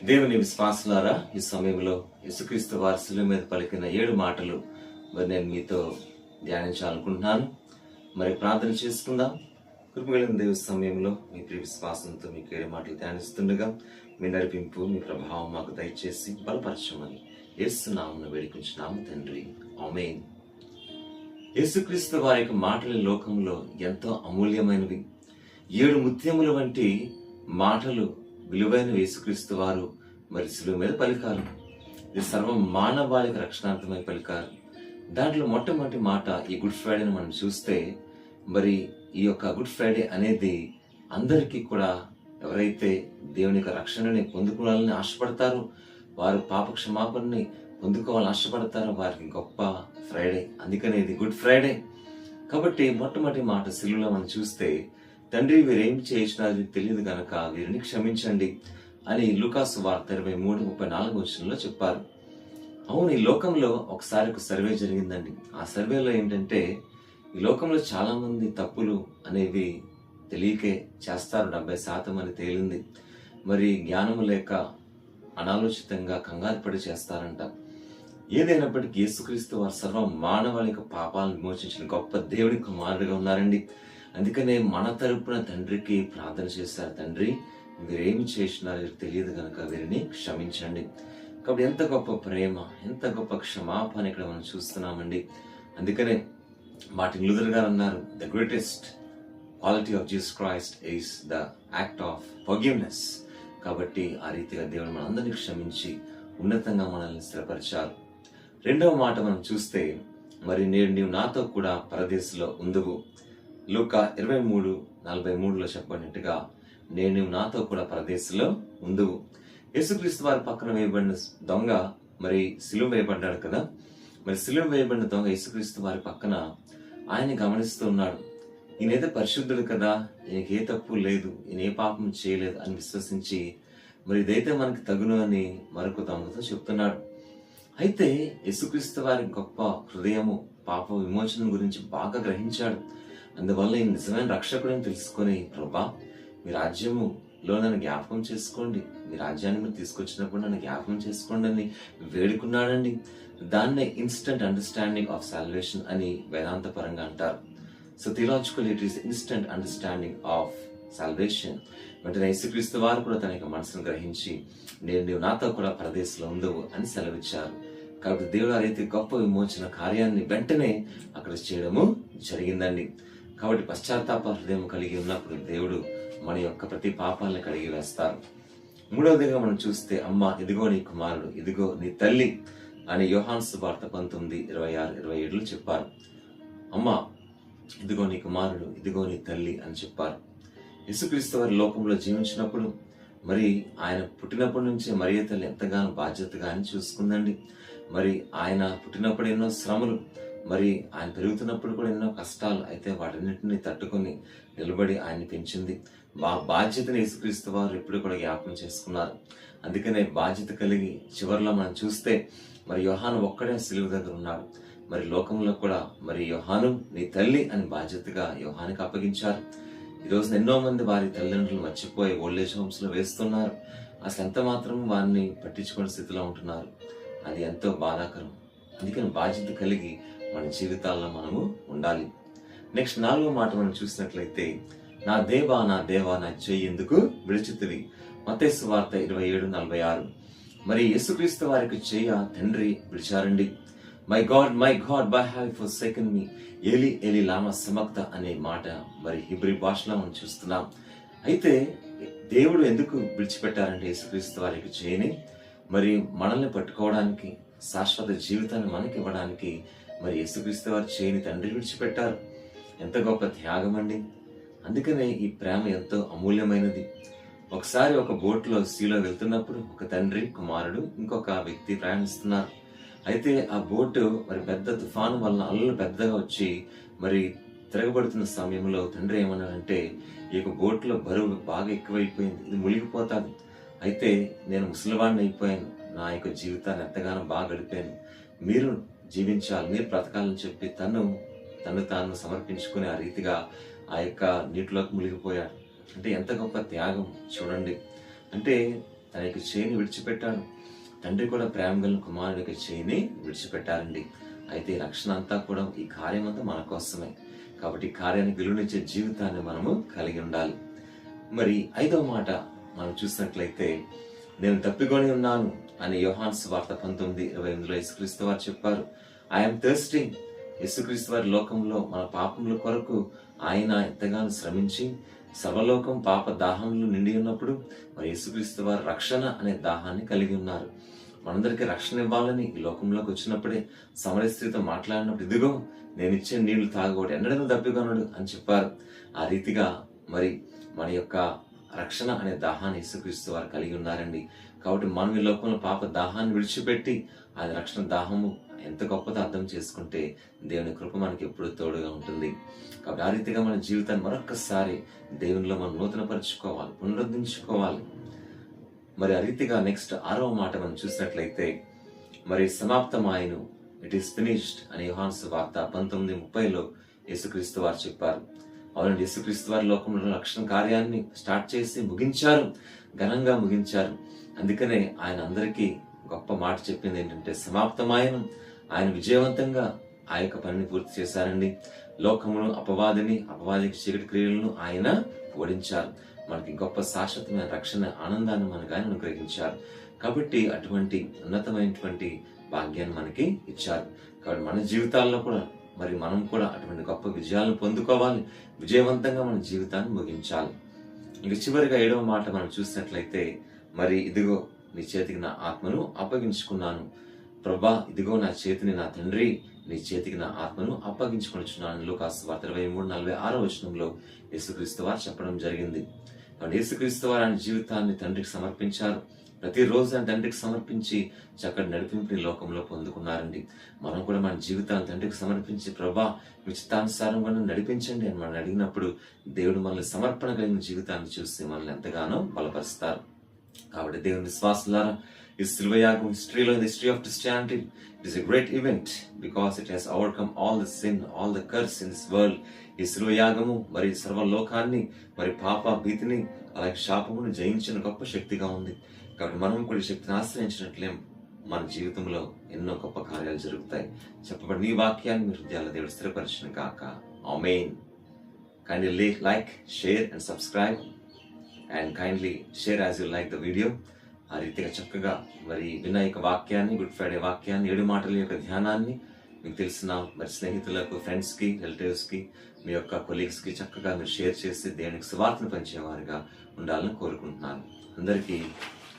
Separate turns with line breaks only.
దేవుని విశ్వాసులారా, ఈ సమయంలో యేసుక్రీస్తు వారి శిలువ మీద పలికిన 7 మాటలు నేను మీతో ధ్యానించాలనుకుంటున్నాను. ప్రార్థన చేసుకుందాం. కృపగలిగిన దేవ సమయంలో మీ ప్రియ విశ్వాసంతో మీకు 7 మాటలు ధ్యానిస్తుండగా మీ నడిపింపు, మీ ప్రభావం మాకు దయచేసి బలపరచమని యేసు నామమున వేడుకుంటున్నాము తండ్రి, ఆమేన్. యేసుక్రీస్తు వారి యొక్క మాటల లోకంలో ఎంతో అమూల్యమైనవి. 7 ముత్యముల వంటి మాటలు విలువైన యేసుక్రీస్తు వారు శిలువ మీద పలికారు. ఇది సర్వ మానవాళికి రక్షణార్థమై పలికారు. దాంట్లో మొట్టమొదటి మాట ఈ గుడ్ ఫ్రైడేని మనం చూస్తే, ఈ యొక్క గుడ్ ఫ్రైడే అనేది అందరికీ కూడా ఎవరైతే దేవుని యొక్క రక్షణని పొందుకోవాలని ఆశపడతారో, వారు పాప క్షమాపణని పొందుకోవాలని ఆశపడతారో వారికి గొప్ప ఫ్రైడే. అందుకనే ఇది గుడ్ ఫ్రైడే. కాబట్టి మొట్టమొదటి మాట సిలువలో మనం చూస్తే, తండ్రి వీరేం చేసినారు తెలియదు గనక వీరిని క్షమించండి అని లూకాసు వార్త 23:34 చెప్పారు. అవును, ఈ లోకంలో ఒకసారి ఒక సర్వే జరిగిందండి. ఆ సర్వేలో ఏంటంటే, ఈ లోకంలో చాలా మంది తప్పులు అనేవి తెలియకే చేస్తారు, 70% అని తేలింది. జ్ఞానము లేక అనాలోచితంగా కంగారు పడి చేస్తారంట. ఏదైనప్పటికీ యేసుక్రీస్తు వారు సర్వ మానవాళి యొక్క పాపాలను విమోచించిన గొప్ప దేవుడి కుమారుడిగా ఉన్నారండి. అందుకనే మన తరపున తండ్రికి ప్రార్థన చేశారు, తండ్రి వీరేమి చేసినారో తెలియదు కనుక వీరిని క్షమించండి. కాబట్టి ఎంత గొప్ప ప్రేమ, ఎంత గొప్ప క్షమాపణ ఇక్కడ మనం చూస్తున్నామండి. అందుకనే మార్టిన్ లూథర్ గారు అన్నారు, the greatest quality of Jesus Christ is the act of forgiveness. కాబట్టి ఆ రీతిగా దేవుడు మనందరినీ క్షమించి ఉన్నతంగా మనల్ని స్థిరపరిచారు. రెండవ మాట మనం చూస్తే, నేడు నీవు నాతో కూడా పరదేశంలో ఉందువు. లూకా 23:43 చెప్పినట్టుగా, నేను నాతో కూడా పరదేశంలో ఉందువు. యేసుక్రీస్తు వారి పక్కన వేయబడిన దొంగ సిలువ వేయబడ్డాడు కదా. సిలువ వేయబడిన దొంగ యేసుక్రీస్తు వారి పక్కన ఆయన గమనిస్తూ ఉన్నాడు. ఈయనైతే పరిశుద్ధుడు కదా, ఈయనకి ఏ తప్పు లేదు, ఈయన ఏ పాపం చేయలేదు అని విశ్వసించి ఇదైతే మనకి తగును అని మరొక దొంగతో చెప్తున్నాడు. అయితే యేసుక్రీస్తు వారి గొప్ప హృదయము పాప విమోచన గురించి బాగా గ్రహించాడు. అందువల్ల ఈ నిజమైన రక్షకుడిని తెలుసుకొని, ప్రభా మీ రాజ్యములో నన్ను జ్ఞాపకం చేసుకోండి, మీ రాజ్యాన్ని మీరు తీసుకొచ్చినప్పుడు నన్ను జ్ఞాపకం చేసుకోండి అని వేడుకున్నాడండి. దాన్నే ఇన్స్టెంట్ అండర్స్టాండింగ్ ఆఫ్ సాల్వేషన్ అని వేదాంత పరంగా అంటారు. So theological it is instant understanding of salvation. వెంటనే యేసుక్రీస్తు వారు కూడా తన యొక్క మనసును గ్రహించి, నీవు నాతో కూడా పరదేశంలో ఉందవు అని సెలవిచ్చారు. కాబట్టి దేవుడు ఆ రీతి గొప్ప విమోచన కార్యాన్ని వెంటనే అక్కడ చేయడము జరిగిందండి. కాబట్టి పశ్చాత్తాప హృదయం కలిగి ఉన్నప్పుడు దేవుడు మన యొక్క ప్రతి పాపాలను కడిగి వేస్తారు. మూడవదిగా మనం చూస్తే, అమ్మ ఇదిగో నీ కుమారుడు, ఇదిగో నీ తల్లి అని యోహాను సువార్త 19:26-27 చెప్పారు. అమ్మ ఇదిగో నీ కుమారుడు, ఇదిగో నీ తల్లి అని చెప్పారు. యేసుక్రీస్తు వారి లోకంలో జీవించినప్పుడు ఆయన పుట్టినప్పటి నుంచి మరియ తల్లి ఎంతగానో బాధ్యతగా ఆయన చూసుకుందండి. ఆయన పుట్టినప్పుడు ఎన్నో శ్రమలు, ఆయన పెరుగుతున్నప్పుడు కూడా ఎన్నో కష్టాలు, అయితే వాటన్నిటిని తట్టుకొని నిలబడి ఆయన్ని పెంచింది. బాధ్యతను యేసుక్రీస్తు వారు ఎప్పుడు కూడా జ్ఞాపకం చేసుకున్నారు. అందుకనే బాధ్యత కలిగి చివరిలో మనం చూస్తే యోహాను ఒక్కడే సిలువ దగ్గర ఉన్నాడు. లోకంలో కూడా యోహాను నీ తల్లి అని బాధ్యతగా యోహానికి అప్పగించారు. ఈ రోజున ఎన్నో మంది వారి తల్లిదండ్రులు మర్చిపోయి ఓల్డేజ్ హోమ్స్ లో వేస్తున్నారు. అసలు ఎంత మాత్రం వారిని పట్టించుకునే స్థితిలో ఉంటున్నారు. అది ఎంతో బాధాకరం. అందుకని బాధ్యత కలిగి మన జీవితాల్లో మనము ఉండాలి. నెక్స్ట్ 4వ మాట మనం చూసినట్లయితే, నా దేవా నా దేవా నా చెయ్యి ఎందుకు విడిచితివి. మత్తయి సువార్త 27:46. యేసుక్రీస్తు వారికి చెయ్య తండ్రి విడిచారండి. My God why have forsaken me, ఏలి ఏలి లామా సబక్తా అనే మాట హిబ్రీ భాషలో మనం చూస్తున్నాం. అయితే దేవుడు ఎందుకు విడిచిపెట్టారంటే యేసుక్రీస్తు వారికి చేయని మనల్ని పట్టుకోవడానికి, శాశ్వత జీవితాన్ని మనకి ఇవ్వడానికి యేసుక్రీస్తు వారు చేయని తండ్రి విడిచిపెట్టారు. ఎంత గొప్ప త్యాగం అండి. అందుకనే ఈ ప్రేమ ఎంతో అమూల్యమైనది. ఒకసారి ఒక బోట్లో సీలో వెళ్తున్నప్పుడు ఒక తండ్రి, కుమారుడు, ఇంకొక వ్యక్తి ప్రయాణిస్తున్నారు. అయితే ఆ బోటు పెద్ద తుఫాను వలన అలలు పెద్దగా వచ్చి తిరగబడుతున్న సమయంలో తండ్రి ఏమన్నాడంటే, ఈ యొక్క బోట్లో బరువు బాగా ఎక్కువైపోయింది, ఇది మునిగిపోతాది. అయితే నేను ముసలివాడిని అయిపోయాను, నా యొక్క జీవితాన్ని ఎంతగానో బాగా గడిపాను, మీరు జీవించాలి, మీరు బ్రతకాలని చెప్పి తను తాను సమర్పించుకుని ఆ రీతిగా ఆ యొక్క నీటిలోకి మునిగిపోయాడు. అంటే ఎంత గొప్ప త్యాగం చూడండి. అంటే తన యొక్క చేయిని విడిచిపెట్టాడు. తండ్రి కూడా ప్రేమ గల కుమారుడి యొక్క చేయిని విడిచిపెట్టారండి. అయితే ఈ రక్షణ అంతా కూడా, ఈ కార్యం అంతా మన కోసమే. కాబట్టి ఈ కార్యానికి విలువనిచ్చే జీవితాన్ని మనము కలిగి ఉండాలి. మరి 5వ మాట మనం చూసినట్లయితే, నేను తప్పికొని ఉన్నాను అని యోహాను సువార్త 19:28 యేసుక్రీస్తు వారు చెప్పారు. I'm thirsty. యేసుక్రీస్తు వారి లోకంలో మన పాపముల కొరకు ఆయన ఎంతగానో శ్రమించి సర్వలోకం పాప దాహంలో నిండి ఉన్నప్పుడు మరి యేసుక్రీస్తు వారు రక్షణ అనే దాహాన్ని కలిగి ఉన్నారు. మనందరికీ రక్షణ ఇవ్వాలని ఈ లోకంలోకి వచ్చినప్పుడే సమరయ స్త్రీతో మాట్లాడినప్పుడు, ఇదిగో నేను ఇచ్చే నీళ్లు తాగోడు ఎన్నడూ దప్పికొనడు అని చెప్పారు. ఆ రీతిగా మరి మన యొక్క రక్షణ అనే దాహాన్ని యేసుక్రీస్తు వారు కలిగి ఉన్నారండి. కాబట్టి మనం ఈ లోకంలో పాప దాహాన్ని విడిచిపెట్టి అది రక్షణ దాహము ఎంత గొప్పదో అర్థం చేసుకుంటే దేవుని కృప మనకి ఎప్పుడు తోడుగా ఉంటుంది. కాబట్టి ఆ రీతిగా మన జీవితాన్ని మరొక్కసారి దేవునిలో మనం నూతనపరుచుకోవాలి, పునరుద్ధరించుకోవాలి. మరి ఆ రీతిగా నెక్స్ట్ 6వ మాట మనం చూసినట్లయితే, మరి సమాప్తమాయను, ఇట్ ఈస్ ఫినిష్డ్ అని యోహాను సువార్త 19:30 యేసుక్రీస్తు వారు చెప్పారు. అవునండి, యేసుక్రీస్తు వారి లోకంలో రక్షణ కార్యాన్ని స్టార్ట్ చేసి ముగించారు, ఘనంగా ముగించారు. అందుకనే ఆయన అందరికీ గొప్ప మాట చెప్పింది ఏంటంటే, సమాప్తమాయను. ఆయన విజయవంతంగా ఆ యొక్క పనిని పూర్తి చేశారండి. లోకమును, అపవాదికి చీకటి క్రియలను ఆయన ఓడించారు. మనకి గొప్ప శాశ్వతమైన రక్షణ ఆనందాన్ని మనకు ఆయన అనుగ్రహించారు. కాబట్టి అటువంటి ఉన్నతమైనటువంటి భాగ్యాన్ని మనకి ఇచ్చారు. కాబట్టి మన జీవితాల్లో కూడా మరి మనం కూడా అటువంటి గొప్ప విజయాలను పొందుకోవాలి, విజయవంతంగా మన జీవితాన్ని ముగించాలి. ఇంక చివరిగా 7వ మాట మనం చూసినట్లయితే, మరి ఇదిగో నీ చేతికి నా ఆత్మను అప్పగించుకున్నాను. ప్రభా, ఇదిగో నా చేతిని నా తండ్రి నీ చేతికి నా ఆత్మను అప్పగించుకొనిచున్నాను. లూకాసు వార్త 23:46 యేసుక్రీస్తు వారు చెప్పడం జరిగింది. కాబట్టి యేసుక్రీస్తు వారు ఆయన జీవితాన్ని తండ్రికి సమర్పించారు. ప్రతిరోజు ఆయన తండ్రికి సమర్పించి చక్కటి నడిపింపుని లోకంలో పొందుకున్నారండి. మనం కూడా మన జీవితాన్ని తండ్రికి సమర్పించి, ప్రభా మీ చిత్తానుసారంగా నడిపించండి అని మనం అడిగినప్పుడు దేవుడు మనల్ని సమర్పణ కలిగిన జీవితాన్ని చూసి మనల్ని ఎంతగానో బలపరుస్తారు. కాబట్టి దేవుని విశ్వాసులారా, ఈ శిలువ యాగం హిస్టరీలో, in the history of Christianity, it is a great event because it has overcome all the sin, all the curse in this world. ఈ శిలువ యాగము మరి సర్వలోకాన్ని, మరి పాప భీతిని, అలాగే శాపమును జయించిన గొప్ప శక్తిగా ఉంది. కాబట్టి మనం కూడా ఈ శక్తిని ఆశ్రయించినట్లే మన జీవితంలో ఎన్నో గొప్ప కార్యాలు జరుగుతాయి. చెప్పబడిన ఈ వాక్యాన్ని మీ హృదయాల్లో దేవుడు స్థిరపరిచిన కాక. Amen. Kindly like, share and subscribe and kindly share as you like the video. ఆ రీతిగా చక్కగా మరి వినాయక వాక్యాన్ని, గుడ్ ఫ్రైడే వాక్యాన్ని, 7 మాటల యొక్క ధ్యానాన్ని మీకు తెలిసిన మరి స్నేహితులకు, ఫ్రెండ్స్ కి, రిలేటివ్స్ కి, మీ యొక్క కొలీగ్స్ కి చక్కగా మీరు షేర్ చేసి దేవునికి సువార్తను పంచేవారుగా ఉండాలని కోరుకుంటున్నాను. అందరికీ